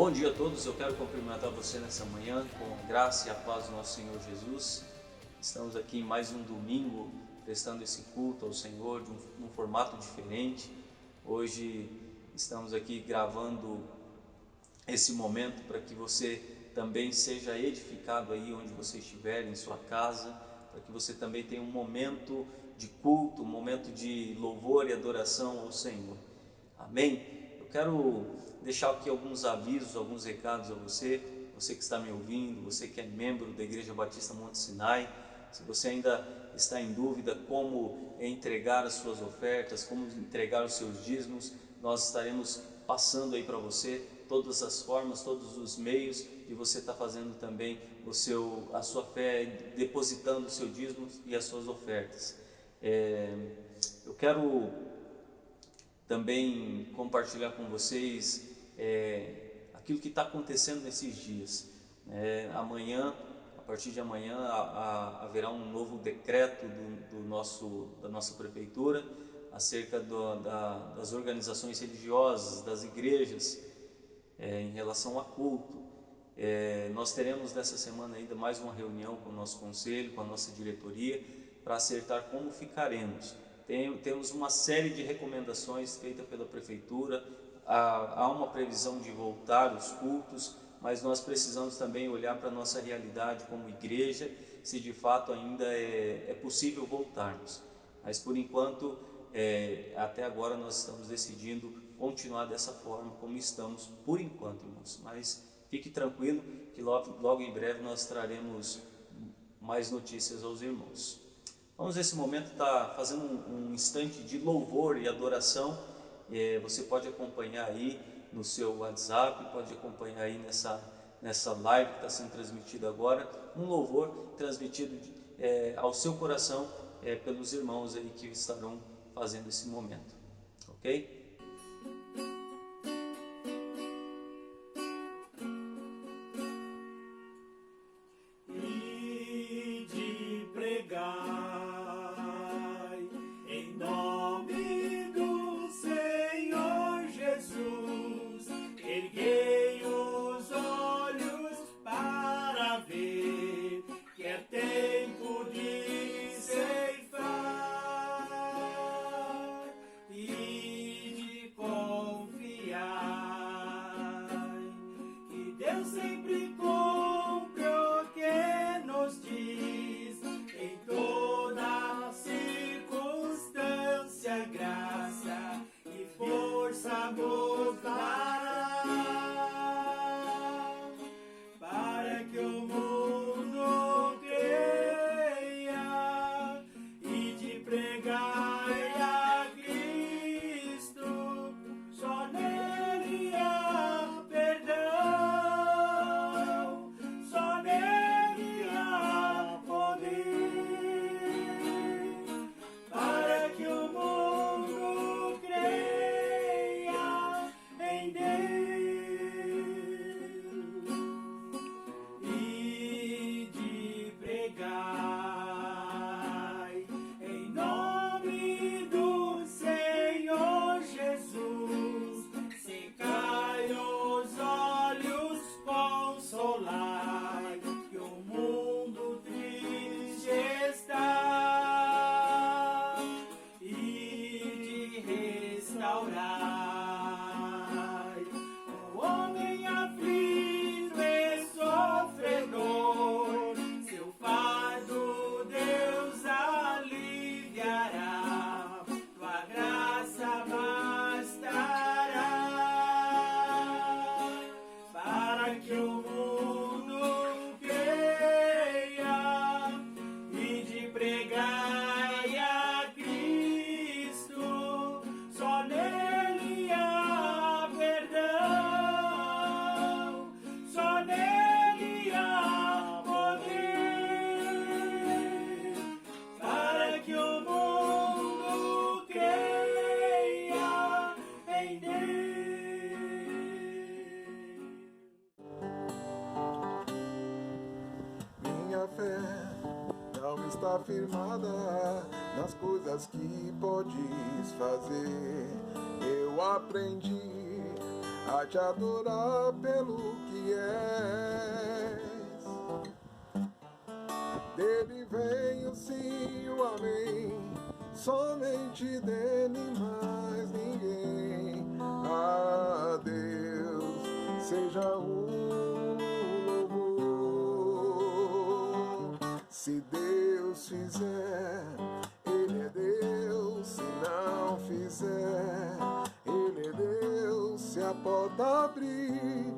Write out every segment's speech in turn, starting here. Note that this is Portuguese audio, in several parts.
Bom dia a todos, eu quero cumprimentar você nessa manhã com a graça e a paz do nosso Senhor Jesus. Estamos aqui em mais um domingo prestando esse culto ao Senhor num formato diferente. Hoje estamos aqui gravando esse momento para que você também seja edificado aí onde você estiver, em sua casa, para que você também tenha um momento de culto, um momento de louvor e adoração ao Senhor. Amém? Eu quero deixar aqui alguns avisos, alguns recados a você que está me ouvindo, você que é membro da Igreja Batista Monte Sinai. Se você ainda está em dúvida como entregar as suas ofertas, como entregar os seus dízimos, nós estaremos passando aí para você todas as formas, todos os meios de você estar fazendo também a sua fé, depositando o seu dízimo e as suas ofertas. Eu quero também compartilhar com vocês aquilo que está acontecendo nesses dias. Amanhã, a partir de amanhã, haverá um novo decreto da nossa prefeitura acerca das organizações religiosas, das igrejas, em relação a culto. Nós teremos nessa semana ainda mais uma reunião com o nosso conselho, com a nossa diretoria, para acertar como ficaremos. Temos uma série de recomendações feitas pela prefeitura, há uma previsão de voltar os cultos, mas nós precisamos também olhar para a nossa realidade como igreja, se de fato ainda é possível voltarmos. Mas por enquanto, até agora nós estamos decidindo continuar dessa forma como estamos por enquanto, irmãos. Mas fique tranquilo que logo em breve nós traremos mais notícias aos irmãos. Vamos nesse momento estar fazendo um instante de louvor e adoração. Você pode acompanhar aí no seu WhatsApp, pode acompanhar aí nessa live que está sendo transmitida agora, um louvor transmitido ao seu coração pelos irmãos aí que estarão fazendo esse momento, ok? Está firmada nas coisas que podes fazer. Eu aprendi a te adorar pelo que és. Dele vem o sim e o amém, somente dele, mais ninguém. A Deus seja o louvor. Se Deus fizer, Ele é Deus. Se não fizer, Ele é Deus. Se a porta abrir,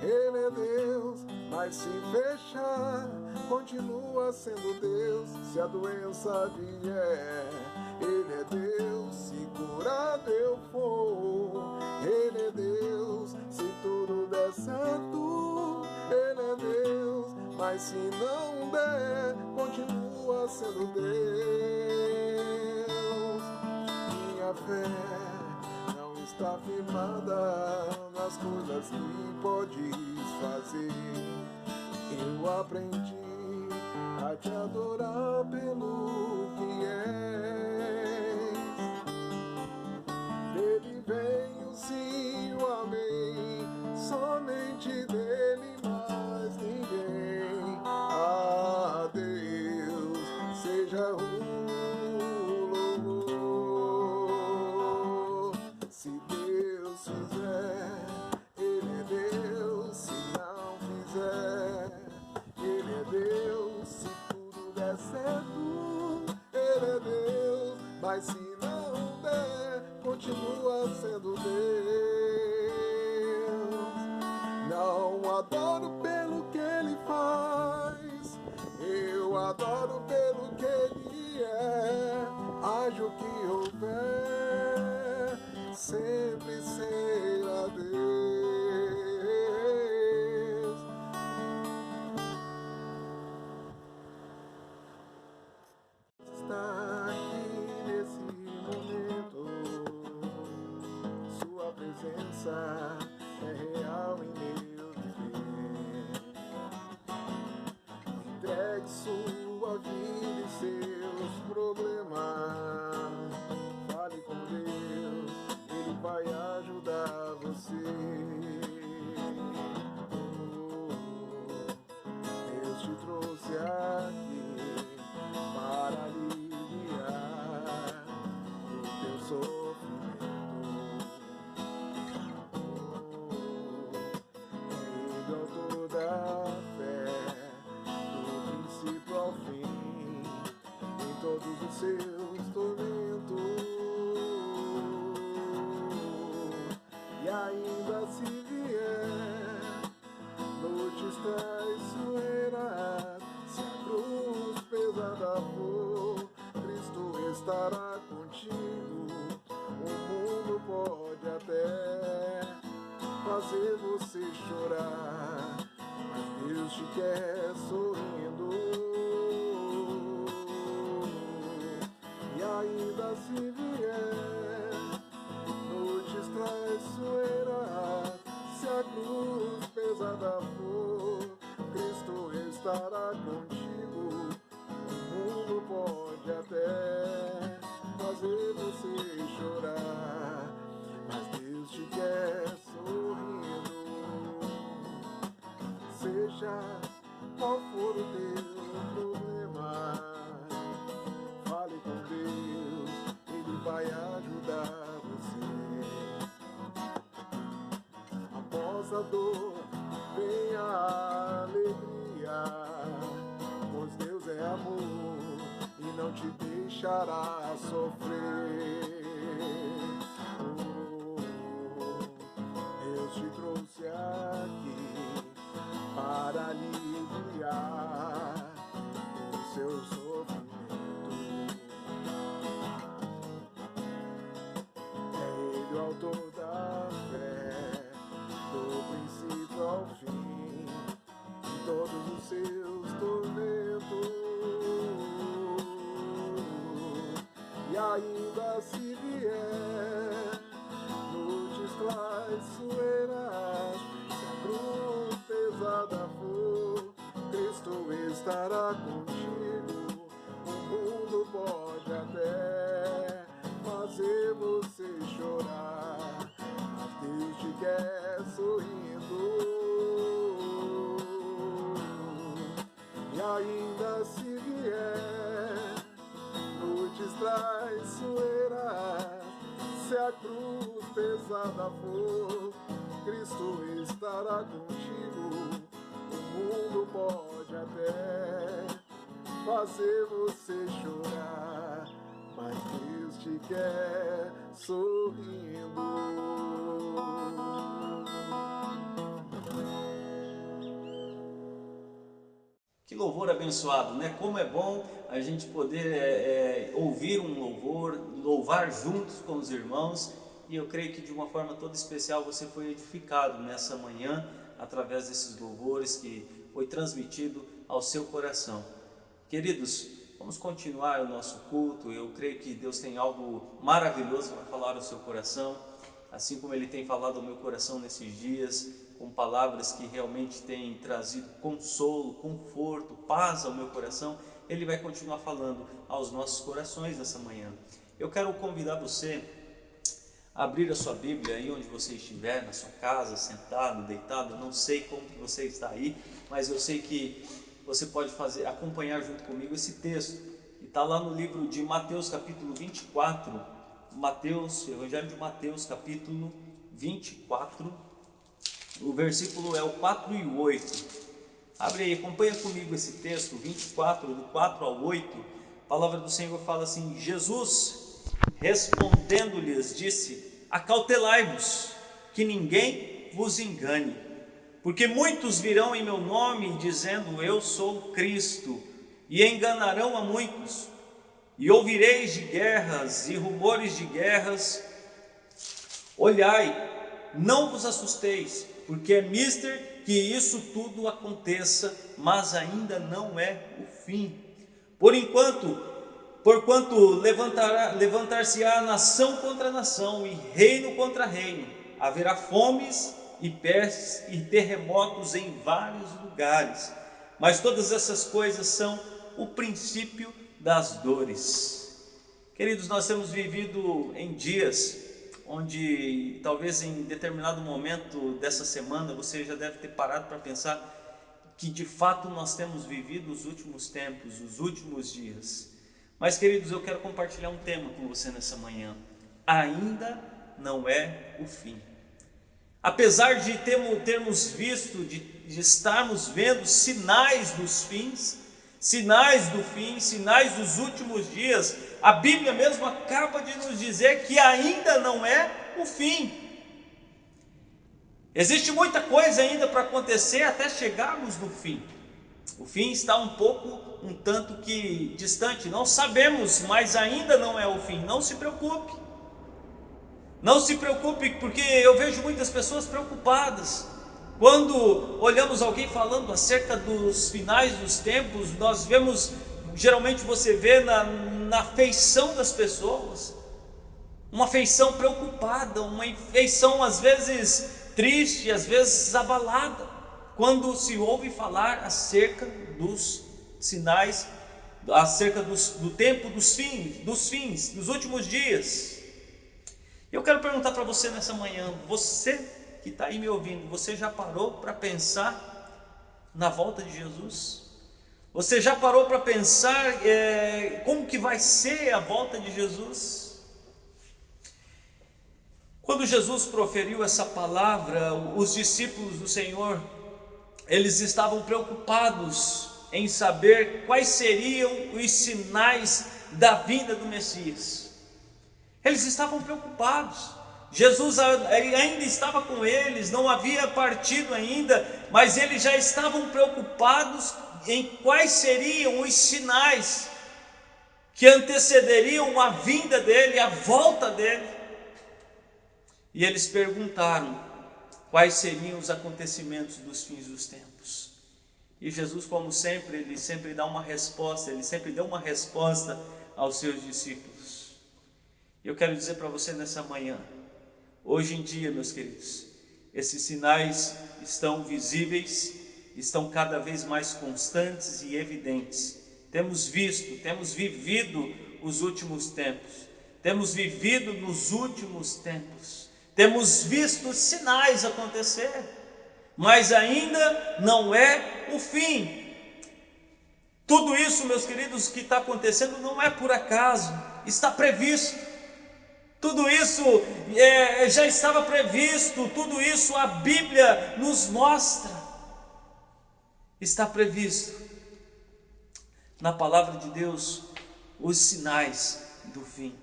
Ele é Deus. Mas se fechar, continua sendo Deus. Se a doença vier, Ele é Deus. Se curado eu for, Ele é Deus. Se tudo der certo, Ele é Deus. Mas se não der, continua sendo Deus. Minha fé não está firmada nas coisas que podes fazer. Eu aprendi a te adorar pelo que és. Dele vem o sim e o amém, somente dele, mais ninguém. A Deus seja o louvor. Se Deus fizer, Ele é Deus. Se não fizer, Ele é Deus. Se tudo der certo, Ele é Deus. Mas se não der, continua sendo Deus. Não adoro pelo que Ele faz, eu adoro pelo que Ele é. Haja o que houver, sempre será Deus. Está aqui nesse momento, sua presença é real em meu viver. Entregue sua vida e seus problemas, fale com Deus, Ele vai ajudar você. Deus te trouxe aqui para aliviar o teu sofrimento. Ele é o autor da fé, do princípio ao fim, em todos os seus tormentos. E ainda se vier noites traiçoeiras, se a cruz pesada for, Cristo estará contigo. O mundo pode até fazer você chorar, mas Deus te quer sorrindo. E ainda se vier noites traiçoeiras, se a cruz pesada for, Cristo estará contigo. O mundo pode até fazer você chorar, mas Deus te quer sorrindo. Seja qual for o teu problema, fale com Deus, Ele vai ajudar você. Após a dor vem a alegria, pois Deus é amor e não te deixará sofrer. Deus te trouxe aqui para aliviar o seu sofrimento. É Ele o autor da fé, do princípio ao fim, em todos os seus tormentos. E ainda se vier noites traiçoeiras, se a cruz pesada for, Cristo estará contigo. O mundo pode até fazer você chorar, mas Deus te quer ainda se vier noites traiçoeiras, se a cruz pesada for, Cristo estará contigo. O mundo pode até fazer você chorar, mas Deus te quer sorrindo. Que louvor abençoado, né? Como é bom a gente poder ouvir um louvor, louvar juntos com os irmãos. E eu creio que de uma forma toda especial você foi edificado nessa manhã através desses louvores que foi transmitido ao seu coração. Queridos, vamos continuar o nosso culto. Eu creio que Deus tem algo maravilhoso para falar ao seu coração, assim como Ele tem falado ao meu coração nesses dias, com palavras que realmente têm trazido consolo, conforto, paz ao meu coração. Ele vai continuar falando aos nossos corações nessa manhã. Eu quero convidar você a abrir a sua Bíblia aí onde você estiver, na sua casa, sentado, deitado. Eu não sei como que você está aí, mas eu sei que você pode acompanhar junto comigo esse texto, que está lá no livro de Mateus capítulo 24, Evangelho de Mateus capítulo 24, o versículo é o 4 e o 8, abre aí, acompanha comigo esse texto, 24, do 4 ao 8, a palavra do Senhor fala assim: Jesus respondendo-lhes disse: acautelai-vos, que ninguém vos engane, porque muitos virão em meu nome dizendo eu sou Cristo, e enganarão a muitos, e ouvireis de guerras e rumores de guerras. Olhai, não vos assusteis, porque é mister que isso tudo aconteça, mas ainda não é o fim. Porquanto levantar-se-á nação contra nação e reino contra reino, haverá fomes e pestes e terremotos em vários lugares, mas todas essas coisas são o princípio das dores. Queridos, nós temos vivido em dias onde talvez em determinado momento dessa semana você já deve ter parado para pensar que de fato nós temos vivido os últimos tempos, os últimos dias. Mas, queridos, eu quero compartilhar um tema com você nessa manhã. Ainda não é o fim. Apesar de termos visto, de estarmos vendo sinais dos fins, sinais do fim, sinais dos últimos dias, a Bíblia mesmo acaba de nos dizer que ainda não é o fim. Existe muita coisa ainda para acontecer até chegarmos no fim. O fim está um tanto que distante, não sabemos, mas ainda não é o fim. Não se preocupe. Não se preocupe, porque eu vejo muitas pessoas preocupadas. Quando olhamos alguém falando acerca dos finais dos tempos, nós vemos, geralmente você vê na feição das pessoas, uma feição preocupada, uma feição às vezes triste, às vezes abalada, quando se ouve falar acerca dos sinais, acerca do tempo dos fins, dos últimos dias. Eu quero perguntar para você nessa manhã, você que está aí me ouvindo, você já parou para pensar na volta de Jesus? Você já parou para pensar como que vai ser a volta de Jesus? Quando Jesus proferiu essa palavra, os discípulos do Senhor, eles estavam preocupados em saber quais seriam os sinais da vinda do Messias. Eles estavam preocupados. Jesus ainda estava com eles, não havia partido ainda, mas eles já estavam preocupados em quais seriam os sinais que antecederiam a vinda dele, a volta dele. E eles perguntaram quais seriam os acontecimentos dos fins dos tempos. E Jesus, como sempre, ele sempre dá uma resposta, ele sempre deu uma resposta aos seus discípulos. Eu quero dizer para você nessa manhã, hoje em dia, meus queridos, esses sinais estão visíveis, estão cada vez mais constantes e evidentes. Temos vivido os últimos tempos, temos vivido nos últimos tempos, temos visto sinais acontecer, mas ainda não é o fim. Tudo isso, meus queridos, que está acontecendo não é por acaso, está previsto. Tudo isso já estava previsto, tudo isso a Bíblia nos mostra. Está previsto na palavra de Deus os sinais do fim.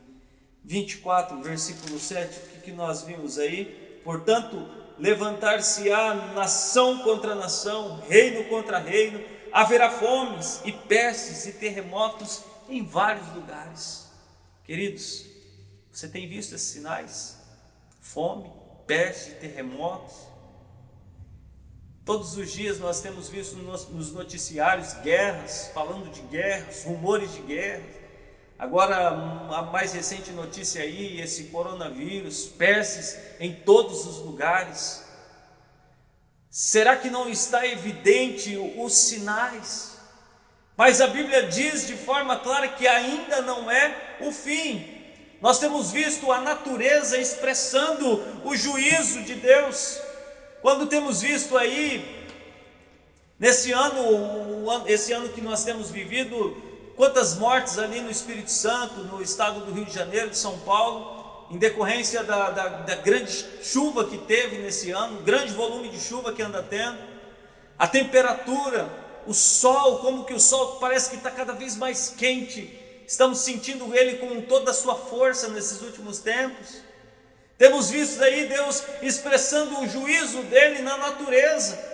24, versículo 7, o que nós vimos aí? Portanto, levantar-se-á nação contra nação, reino contra reino, haverá fomes e pestes e terremotos em vários lugares. Queridos, você tem visto esses sinais? Fome, peste, terremotos. Todos os dias nós temos visto nos noticiários guerras, falando de guerras, rumores de guerras. Agora, a mais recente notícia aí, esse coronavírus, pestes em todos os lugares. Será que não está evidente os sinais? Mas a Bíblia diz de forma clara que ainda não é o fim. Nós temos visto a natureza expressando o juízo de Deus. Quando temos visto aí, nesse ano, esse ano que nós temos vivido, quantas mortes ali no Espírito Santo, no estado do Rio de Janeiro, de São Paulo, em decorrência da grande chuva que teve nesse ano, grande volume de chuva que anda tendo, a temperatura, o sol, como que o sol parece que está cada vez mais quente, estamos sentindo ele com toda a sua força nesses últimos tempos. Temos visto aí Deus expressando o juízo dele na natureza.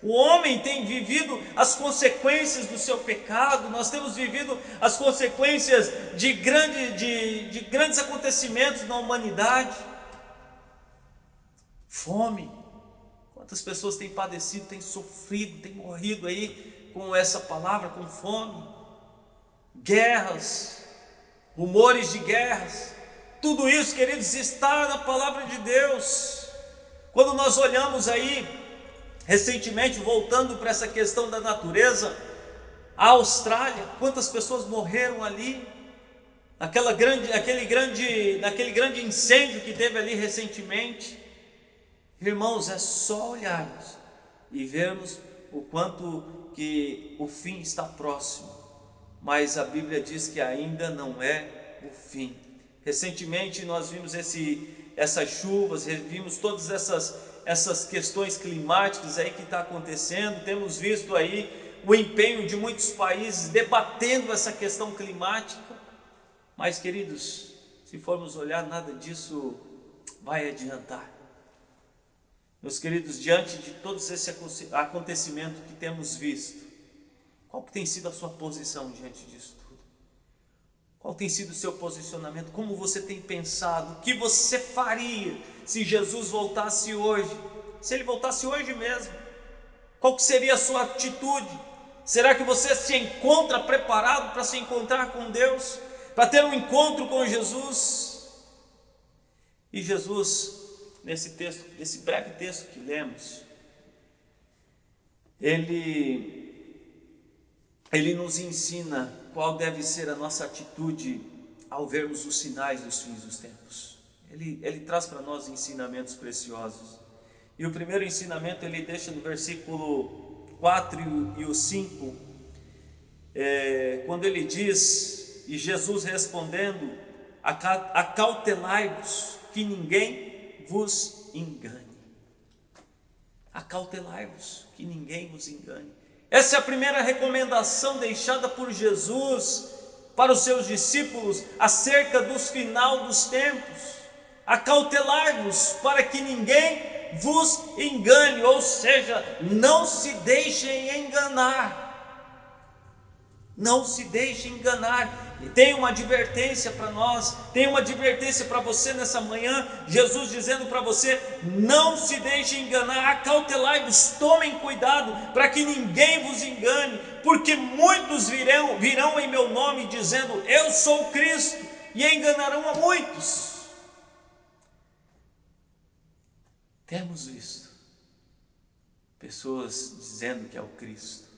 O homem tem vivido as consequências do seu pecado, nós temos vivido as consequências de grandes acontecimentos na humanidade. Fome, quantas pessoas têm padecido, têm sofrido, têm morrido aí com essa palavra, com fome. Guerras, rumores de guerras, tudo isso, queridos, está na palavra de Deus. Quando nós olhamos aí, recentemente, voltando para essa questão da natureza, a Austrália, quantas pessoas morreram ali, naquele grande incêndio que teve ali recentemente. Irmãos, é só olharmos e vermos o quanto que o fim está próximo, mas a Bíblia diz que ainda não é o fim. Recentemente nós vimos essas chuvas, vimos todas essas questões climáticas aí que está acontecendo, temos visto aí o empenho de muitos países debatendo essa questão climática, mas queridos, se formos olhar, nada disso vai adiantar. Meus queridos, diante de todos esse acontecimento que temos visto, qual que tem sido a sua posição diante disso tudo? Qual tem sido o seu posicionamento? Como você tem pensado? O que você faria se Jesus voltasse hoje? Se ele voltasse hoje mesmo, qual que seria a sua atitude? Será que você se encontra preparado para se encontrar com Deus? Para ter um encontro com Jesus? E Jesus, nesse texto, nesse breve texto que lemos, ele nos ensina qual deve ser a nossa atitude ao vermos os sinais dos fins dos tempos. Ele traz para nós ensinamentos preciosos. E o primeiro ensinamento ele deixa no versículo 4 e o 5, quando ele diz, e Jesus respondendo, acautelai-vos que ninguém vos engane. Acautelai-vos que ninguém vos engane. Essa é a primeira recomendação deixada por Jesus para os seus discípulos acerca do final dos tempos. Acautelai-vos para que ninguém vos engane, ou seja, não se deixem enganar. Não se deixe enganar. E tem uma advertência para nós, tem uma advertência para você nessa manhã. Jesus dizendo para você: não se deixe enganar, acautelai-vos, tomem cuidado para que ninguém vos engane, porque muitos virão em meu nome dizendo: eu sou o Cristo, e enganarão a muitos. Temos visto pessoas dizendo que é o Cristo,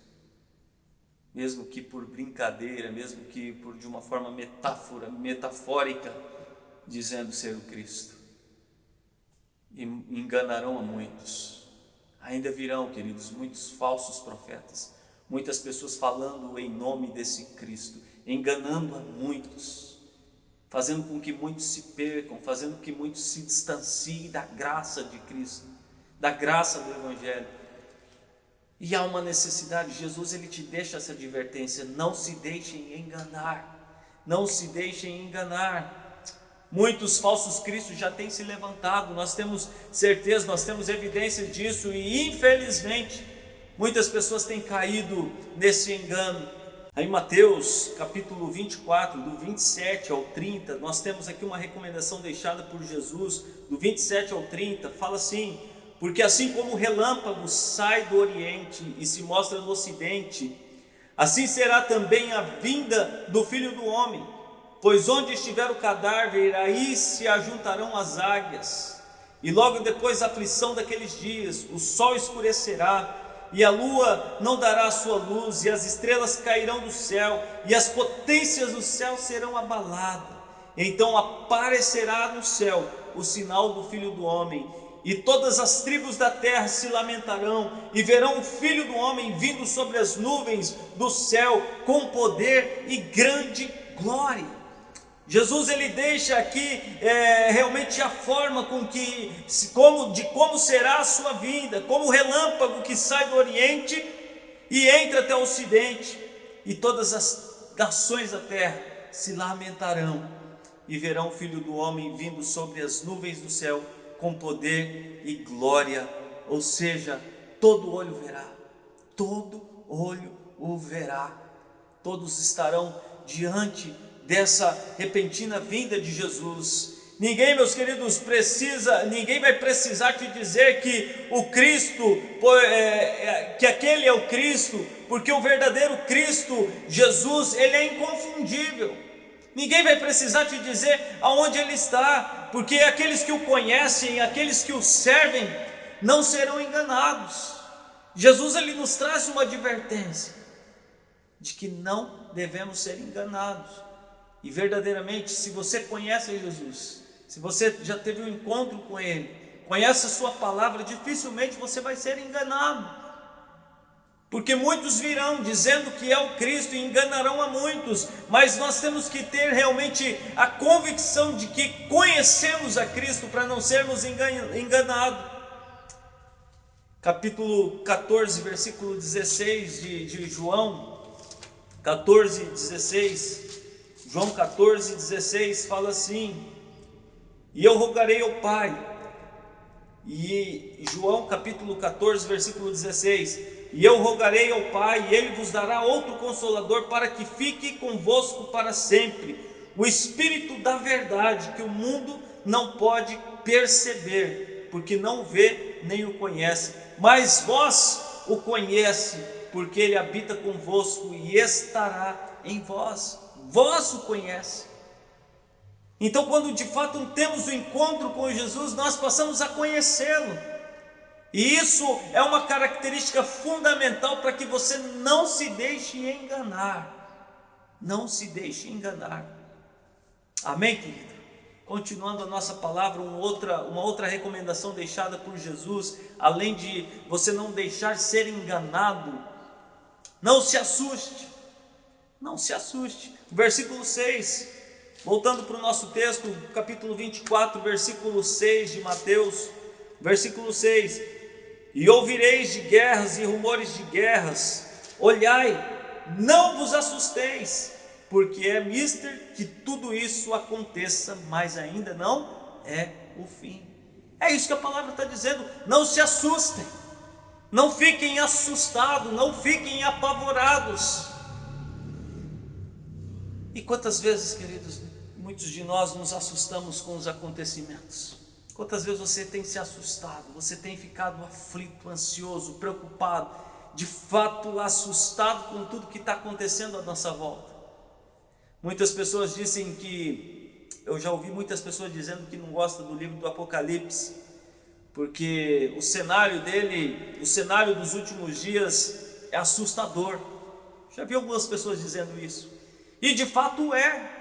mesmo que por brincadeira, mesmo que de uma forma metafórica, dizendo ser o Cristo, e enganarão a muitos. Ainda virão, queridos, muitos falsos profetas, muitas pessoas falando em nome desse Cristo, enganando a muitos, fazendo com que muitos se percam, fazendo com que muitos se distanciem da graça de Cristo, da graça do Evangelho. E há uma necessidade. Jesus, ele te deixa essa advertência: não se deixem enganar, não se deixem enganar. Muitos falsos cristos já têm se levantado, nós temos certeza, nós temos evidência disso, e infelizmente muitas pessoas têm caído nesse engano. Aí Mateus capítulo 24, do 27 ao 30, nós temos aqui uma recomendação deixada por Jesus, do 27 ao 30, fala assim: porque assim como o relâmpago sai do oriente e se mostra no ocidente, assim será também a vinda do Filho do Homem. Pois onde estiver o cadáver, aí se ajuntarão as águias. E logo depois da aflição daqueles dias, o sol escurecerá, e a lua não dará a sua luz, e as estrelas cairão do céu, e as potências do céu serão abaladas. Então aparecerá no céu o sinal do Filho do Homem, e todas as tribos da terra se lamentarão, e verão o Filho do Homem vindo sobre as nuvens do céu, com poder e grande glória. Jesus, ele deixa aqui realmente a forma de como será a sua vinda, como o relâmpago que sai do oriente e entra até o ocidente, e todas as nações da terra se lamentarão e verão o Filho do Homem vindo sobre as nuvens do céu com poder e glória. Ou seja, todo olho verá, todo olho o verá, todos estarão diante dessa repentina vinda de Jesus. Ninguém, meus queridos, ninguém vai precisar te dizer que o Cristo, que aquele é o Cristo, porque o verdadeiro Cristo, Jesus, ele é inconfundível. Ninguém vai precisar te dizer aonde ele está, porque aqueles que o conhecem, aqueles que o servem, não serão enganados. Jesus, ele nos traz uma advertência de que não devemos ser enganados. E verdadeiramente, se você conhece Jesus, se você já teve um encontro com Ele, conhece a sua palavra, dificilmente você vai ser enganado, porque muitos virão dizendo que é o Cristo e enganarão a muitos, mas nós temos que ter realmente a convicção de que conhecemos a Cristo para não sermos enganados. Capítulo 14, versículo 16 de João 14, 16. João 14, 16 fala assim: e eu rogarei ao Pai. E João capítulo 14, versículo 16: e eu rogarei ao Pai, e Ele vos dará outro Consolador, para que fique convosco para sempre, o Espírito da verdade, que o mundo não pode perceber, porque não vê nem o conhece, mas vós o conhece, porque Ele habita convosco e estará em vós. Vós o conhece. Então, quando de fato temos o encontro com Jesus, nós passamos a conhecê-lo. E isso é uma característica fundamental para que você não se deixe enganar. Não se deixe enganar. Amém, querido? Continuando a nossa palavra, uma outra recomendação deixada por Jesus, além de você não deixar ser enganado, não se assuste. Não se assuste. Versículo 6, voltando para o nosso texto, capítulo 24, versículo 6 de Mateus, versículo 6: e ouvireis de guerras e rumores de guerras, olhai, não vos assusteis, porque é mister que tudo isso aconteça, mas ainda não é o fim. É isso que a palavra está dizendo. Não se assustem, não fiquem assustados, não fiquem apavorados. E quantas vezes, queridos, muitos de nós nos assustamos com os acontecimentos? Quantas vezes você tem se assustado, você tem ficado aflito, ansioso, preocupado, de fato assustado com tudo que está acontecendo à nossa volta? Muitas pessoas dizem eu já ouvi muitas pessoas dizendo que não gostam do livro do Apocalipse, porque o cenário dos últimos dias é assustador. Já vi algumas pessoas dizendo isso. E de fato é.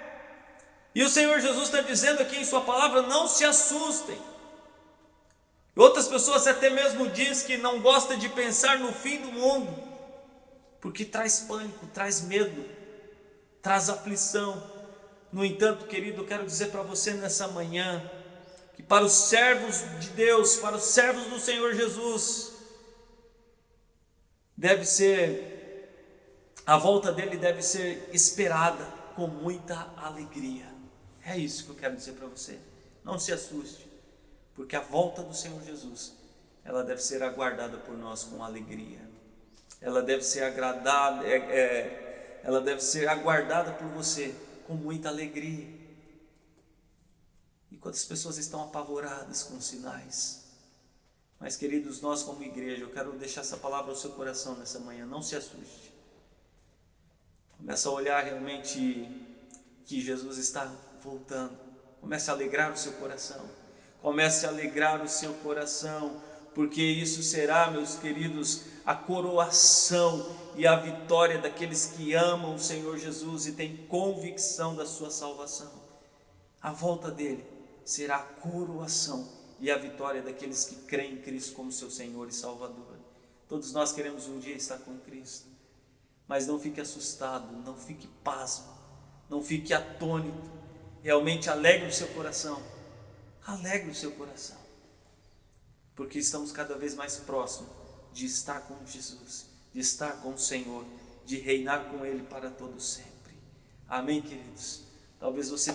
E o Senhor Jesus está dizendo aqui em sua palavra: não se assustem. Outras pessoas até mesmo dizem que não gostam de pensar no fim do mundo. porque traz pânico, traz medo, traz aflição. No entanto, querido, eu quero dizer para você nessa manhã, que para os servos de Deus, para os servos do Senhor Jesus, a volta dele deve ser esperada com muita alegria. É isso que eu quero dizer para você. Não se assuste, porque a volta do Senhor Jesus, ela deve ser aguardada por nós com alegria. Ela deve ser ela deve ser aguardada por você com muita alegria. E quantas pessoas estão apavoradas com sinais. Mas, queridos, nós como igreja, eu quero deixar essa palavra ao seu coração nessa manhã. Não se assuste. Comece a olhar realmente que Jesus está voltando. Comece a alegrar o seu coração. Comece a alegrar o seu coração, porque isso será, meus queridos, a coroação e a vitória daqueles que amam o Senhor Jesus e têm convicção da sua salvação. A volta dele será a coroação e a vitória daqueles que creem em Cristo como seu Senhor e Salvador. Todos nós queremos um dia estar com Cristo, mas não fique assustado, não fique pasmo, não fique atônito. Realmente alegre o seu coração, alegre o seu coração, porque estamos cada vez mais próximos de estar com Jesus, de estar com o Senhor, de reinar com Ele para todo sempre. Amém, queridos? Talvez você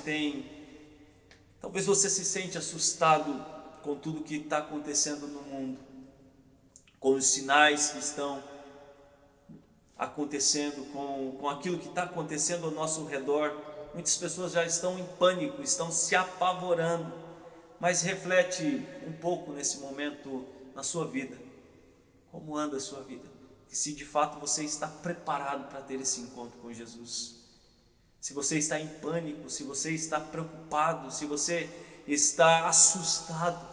se sente assustado com tudo que está acontecendo no mundo, com os sinais que estão acontecendo, com aquilo que está acontecendo ao nosso redor. Muitas pessoas já estão em pânico, estão se apavorando. Mas reflete um pouco nesse momento na sua vida. Como anda a sua vida? E se de fato você está preparado para ter esse encontro com Jesus. Se você está em pânico, se você está preocupado, se você está assustado,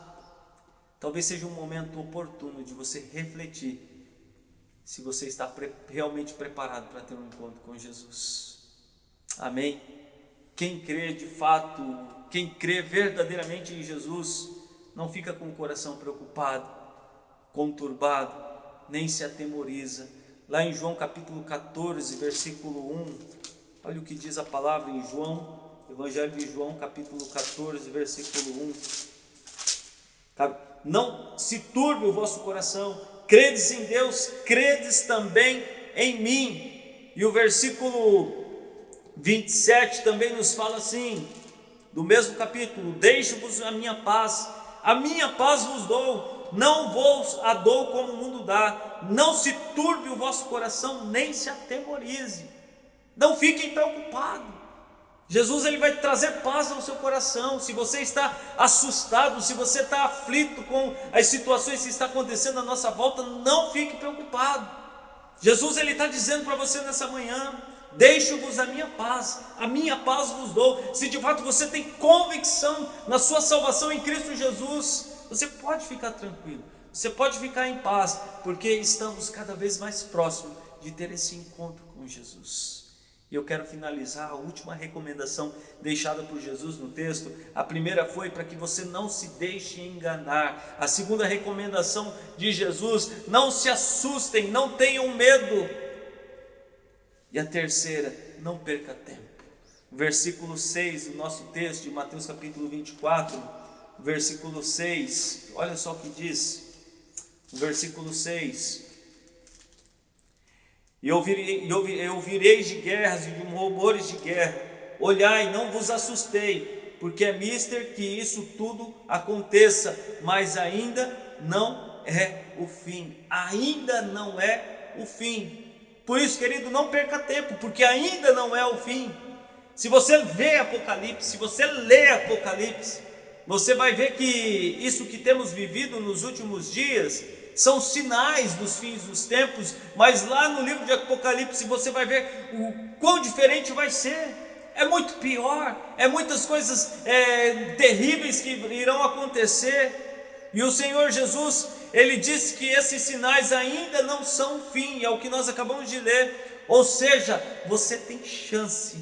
talvez seja um momento oportuno de você refletir se você está realmente preparado para ter um encontro com Jesus. Amém? Quem crê de fato, quem crê verdadeiramente em Jesus, não fica com o coração preocupado, conturbado, nem se atemoriza. Lá em João capítulo 14, versículo 1, olha o que diz a palavra em João, Evangelho de João capítulo 14, versículo 1. Não se turbe o vosso coração, credes em Deus, credes também em mim. E o versículo 27 também nos fala assim, do mesmo capítulo: deixo-vos a minha paz vos dou, não vos a dou como o mundo dá. Não se turbe o vosso coração, nem se atemorize. Não fiquem preocupados. Jesus, ele vai trazer paz ao seu coração. Se você está assustado, se você está aflito com as situações que estão acontecendo à nossa volta, não fique preocupado. Jesus, ele está dizendo para você nessa manhã: deixo-vos a minha paz vos dou. Se de fato você tem convicção na sua salvação em Cristo Jesus, você pode ficar tranquilo, você pode ficar em paz, porque estamos cada vez mais próximos de ter esse encontro com Jesus. E eu quero finalizar a última recomendação deixada por Jesus no texto. A primeira foi para que você não se deixe enganar. A segunda recomendação de Jesus: não se assustem, não tenham medo. E a terceira: não perca tempo. Versículo 6 do nosso texto de Mateus capítulo 24, versículo 6, olha só o que diz o versículo 6: E ouvireis de guerras e de rumores de guerra, olhai, não vos assustei, porque é mister que isso tudo aconteça, mas ainda não é o fim. Ainda não é o fim. Por isso, querido, não perca tempo, porque ainda não é o fim. Se você vê Apocalipse, se você lê Apocalipse, você vai ver que isso que temos vivido nos últimos dias são sinais dos fins dos tempos. Mas lá no livro de Apocalipse você vai ver o quão diferente vai ser. É muito pior, muitas coisas terríveis que irão acontecer. E o Senhor Jesus, ele disse que esses sinais ainda não são o fim, é o que nós acabamos de ler. Ou seja, você tem chance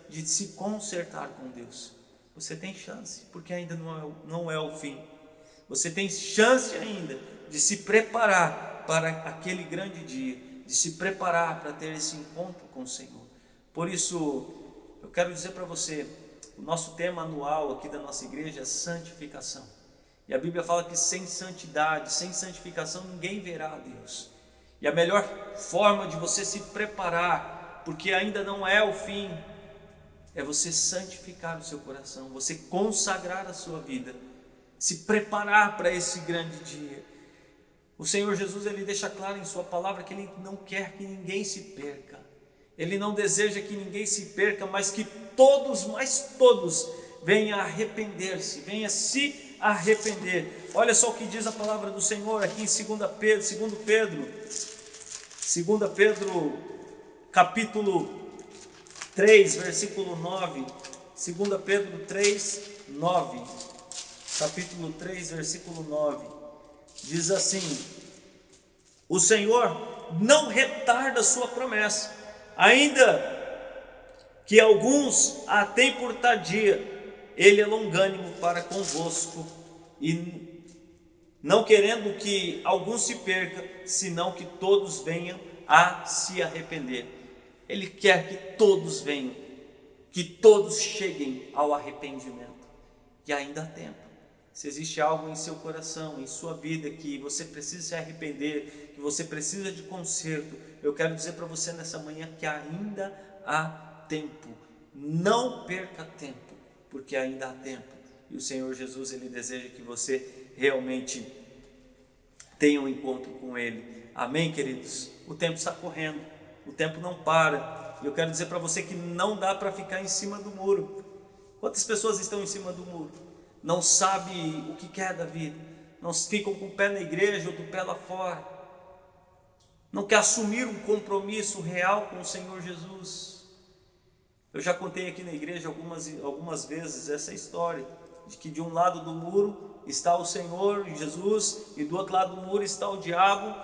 de se consertar com Deus. Você tem chance, porque ainda não é o fim. Você tem chance ainda de se preparar para aquele grande dia, de se preparar para ter esse encontro com o Senhor. Por isso, eu quero dizer para você, o nosso tema anual aqui da nossa igreja é santificação. E a Bíblia fala que sem santidade, sem santificação, ninguém verá a Deus. E a melhor forma de você se preparar, porque ainda não é o fim, é você santificar o seu coração, você consagrar a sua vida, se preparar para esse grande dia. O Senhor Jesus, ele deixa claro em sua palavra que ele não quer que ninguém se perca. Ele não deseja que ninguém se perca, mas que todos, mas todos, venham a arrepender-se, venham a se arrepender. Olha só o que diz a palavra do Senhor aqui em 2 Pedro, capítulo 3, versículo 9. 2 Pedro 3, 9. Capítulo 3, versículo 9. Diz assim: o Senhor não retarda a sua promessa, ainda que alguns a têm por tardia, ele é longânimo para convosco, e não querendo que alguns se perca, senão que todos venham a se arrepender. Ele quer que todos venham, que todos cheguem ao arrependimento, e ainda há tempo. Se existe algo em seu coração, em sua vida, que você precisa se arrepender, que você precisa de conserto, eu quero dizer para você nessa manhã que ainda há tempo. Não perca tempo, porque ainda há tempo. E o Senhor Jesus, ele deseja que você realmente tenha um encontro com Ele. Amém, queridos? O tempo está correndo, o tempo não para. E eu quero dizer para você que não dá para ficar em cima do muro. Quantas pessoas estão em cima do muro? Não sabem o que quer da vida, não ficam com o pé na igreja ou do pé lá fora, não quer assumir um compromisso real com o Senhor Jesus. Eu já contei aqui na igreja algumas vezes essa história, de que de um lado do muro está o Senhor Jesus, e do outro lado do muro está o diabo,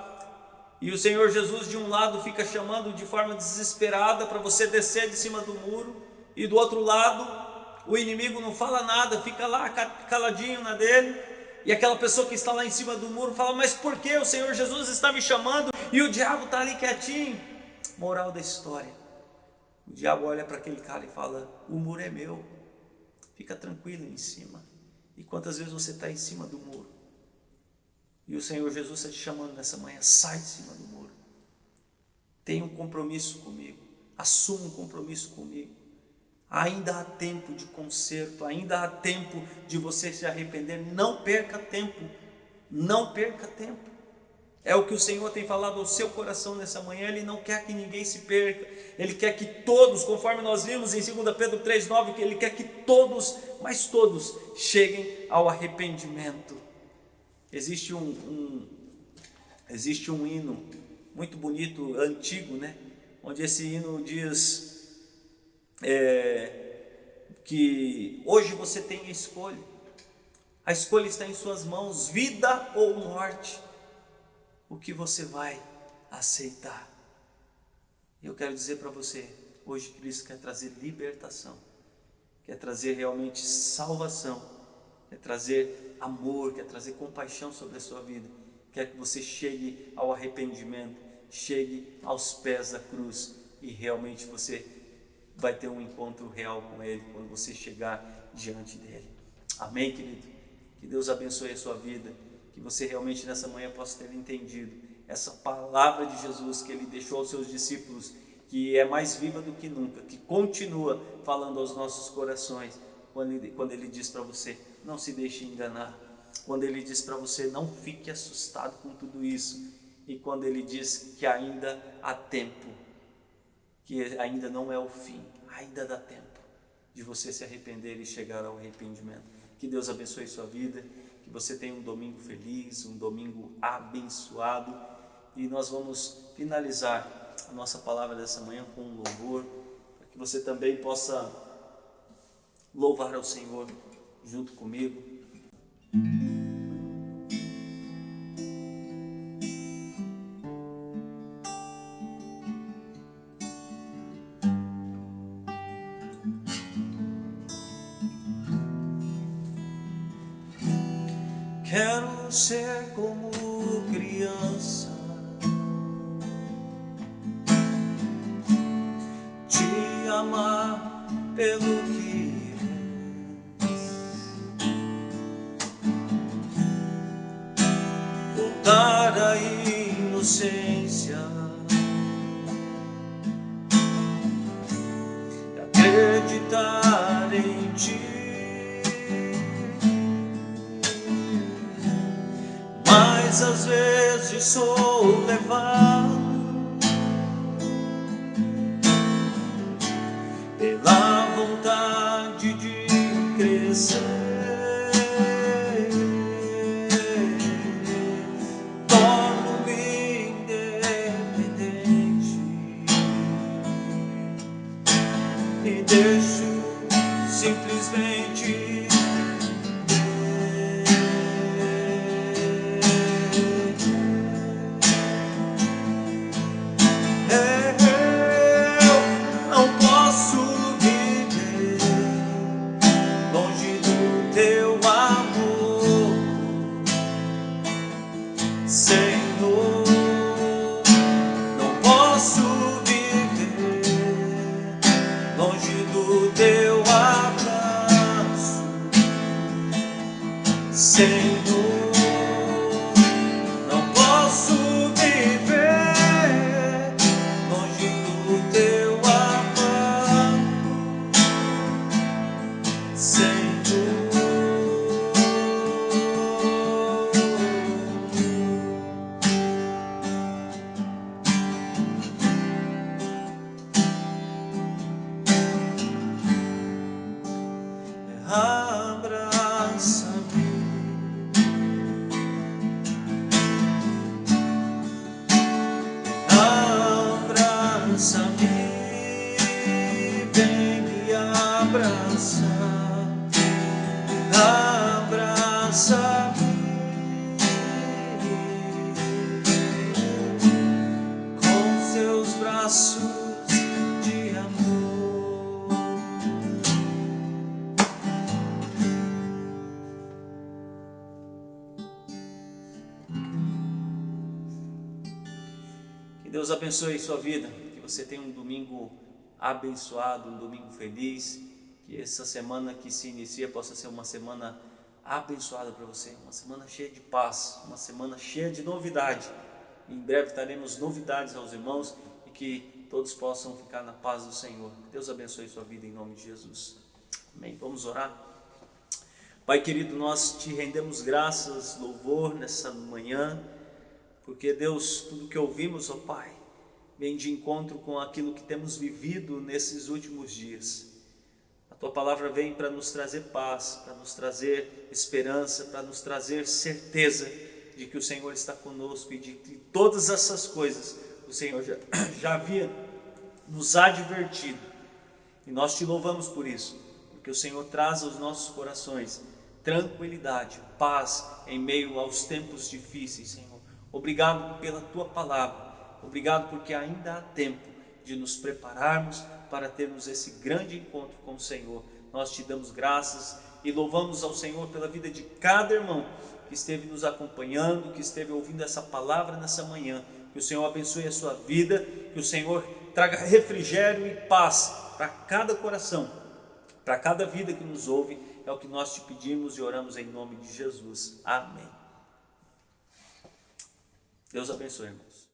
e o Senhor Jesus de um lado fica chamando de forma desesperada para você descer de cima do muro, e do outro lado o inimigo não fala nada, fica lá caladinho na dele, e aquela pessoa que está lá em cima do muro fala: mas por que o Senhor Jesus está me chamando e o diabo está ali quietinho? Moral da história: o diabo olha para aquele cara e fala: o muro é meu, fica tranquilo em cima. E quantas vezes você está em cima do muro e o Senhor Jesus está te chamando nessa manhã: sai de cima do muro, tenha um compromisso comigo, assuma um compromisso comigo. Ainda há tempo de conserto, ainda há tempo de você se arrepender. Não perca tempo, não perca tempo. É o que o Senhor tem falado ao seu coração nessa manhã. Ele não quer que ninguém se perca, Ele quer que todos, conforme nós vimos em 2 Pedro 3,9, que Ele quer que todos, mas todos, cheguem ao arrependimento. Existe um hino muito bonito, antigo, né? Onde esse hino diz que hoje você tem a escolha está em suas mãos, vida ou morte, o que você vai aceitar? Eu quero dizer para você, hoje Cristo quer trazer libertação, quer trazer realmente salvação, quer trazer amor, quer trazer compaixão sobre a sua vida, quer que você chegue ao arrependimento, chegue aos pés da cruz, e realmente você vai ter um encontro real com Ele quando você chegar diante dEle. Amém, querido? Que Deus abençoe a sua vida, que você realmente nessa manhã possa ter entendido essa palavra de Jesus que Ele deixou aos seus discípulos, que é mais viva do que nunca, que continua falando aos nossos corações, quando Ele diz para você: não se deixe enganar, quando Ele diz para você: não fique assustado com tudo isso, e quando Ele diz que ainda há tempo, que ainda não é o fim, ainda dá tempo de você se arrepender e chegar ao arrependimento. Que Deus abençoe sua vida, que você tenha um domingo feliz, um domingo abençoado, e nós vamos finalizar a nossa palavra dessa manhã com um louvor, para que você também possa louvar ao Senhor junto comigo. Quero ser como criança, amar pelo que és. Voltar à inocência, acreditar em ti. Mas às vezes sou levado pela vontade de crescer. Torno-me independente e deixo simplesmente Senhor, não posso viver longe do teu abraço. Senhor, não posso viver longe do teu abraço. Senhor, abraça-me, abraça-me, vem me abraçar, abraça-me com seus braços de amor. Que Deus abençoe sua vida, que você tenha um domingo abençoado, um domingo feliz, que essa semana que se inicia possa ser uma semana abençoada para você, uma semana cheia de paz, uma semana cheia de novidade. Em breve teremos novidades aos irmãos e que todos possam ficar na paz do Senhor. Deus abençoe sua vida em nome de Jesus. Amém. Vamos orar. Pai querido, nós te rendemos graças, louvor nessa manhã, porque Deus, tudo que ouvimos, ó Pai, vem de encontro com aquilo que temos vivido nesses últimos dias. A Tua palavra vem para nos trazer paz, para nos trazer esperança, para nos trazer certeza de que o Senhor está conosco e de que todas essas coisas o Senhor já havia nos advertido. E nós te louvamos por isso, porque o Senhor traz aos nossos corações tranquilidade, paz em meio aos tempos difíceis, Senhor. Obrigado pela Tua palavra, obrigado porque ainda há tempo de nos prepararmos para termos esse grande encontro com o Senhor. Nós te damos graças e louvamos ao Senhor pela vida de cada irmão que esteve nos acompanhando, que esteve ouvindo essa palavra nessa manhã. Que o Senhor abençoe a sua vida, que o Senhor traga refrigério e paz para cada coração, para cada vida que nos ouve. É o que nós te pedimos e oramos em nome de Jesus. Amém. Deus abençoe, irmãos.